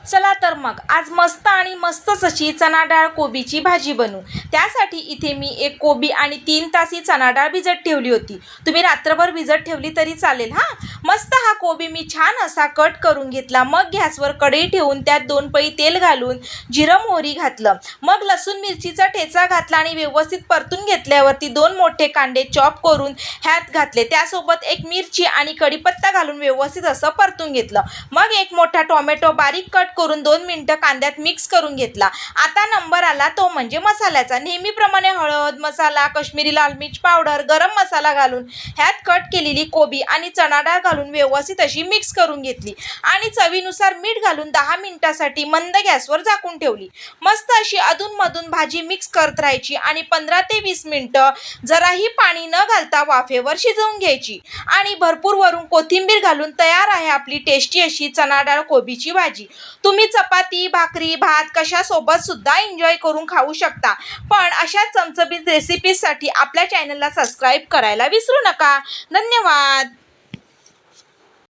चला तर मग आज मस्त आणि मस्तच अशी चणा डाळ कोबीची भाजी बनवू। त्यासाठी इथे मी एक कोबी आणि 3 तास ही चणा डाळ भिजत ठेवली होती। तुम्ही रात्रभर भिजत ठेवली तरी चालेल हा। मस्त हा कोबी मी छान असा कट करून घेतला। मग गॅसवर कढई ठेवून त्यात 2 पळी तेल घालून जिरं मोहरी घातलं। मग लसूण मिरचीचा ठेचा घातला आणि व्यवस्थित परतून घेतल्यावरती 2 मोठे कांदे चॉप करून ह्यात घातले। त्यासोबत एक मिरची आणि कढीपत्ता घालून व्यवस्थित असं परतून घेतलं। मग एक मोठा टोमॅटो बारीक कट करून 2 मिनिटं कांद्यात मिक्स करून घेतला। आता नंबर आला तो म्हणजे मसाल्याचा। नेहमीप्रमाणे हळद, मसाला, काश्मीरी लाल मिर्च पावडर, गरम मसाला घालून ह्यात कट केलेली कोबी आणि चणा डाळ घालून व्यवस्थित अशी मिक्स करून घेतली आणि चवीनुसार मीठ घालून 10 मिनिटांसाठी मंद गॅसवर झाकून ठेवली। मस्त अशी अधूनमधून भाजी मिक्स करत राहायची आणि 15 ते 20 मिनिटं जराही पाणी न घालता वाफेवर शिजवून घ्यायची आणि भरपूर वरून कोथिंबीर घालून तयार आहे आपली टेस्टी अशी चणा डाळ कोबीची भाजी। तुम्ही चपाती, भाकरी, भात कशासोबत सुद्धा एन्जॉय करून खाऊ शकता। पण अशा चमचमीत रेसिपीजसाठी आपल्या चॅनलला सबस्क्राईब करायला विसरू नका। धन्यवाद।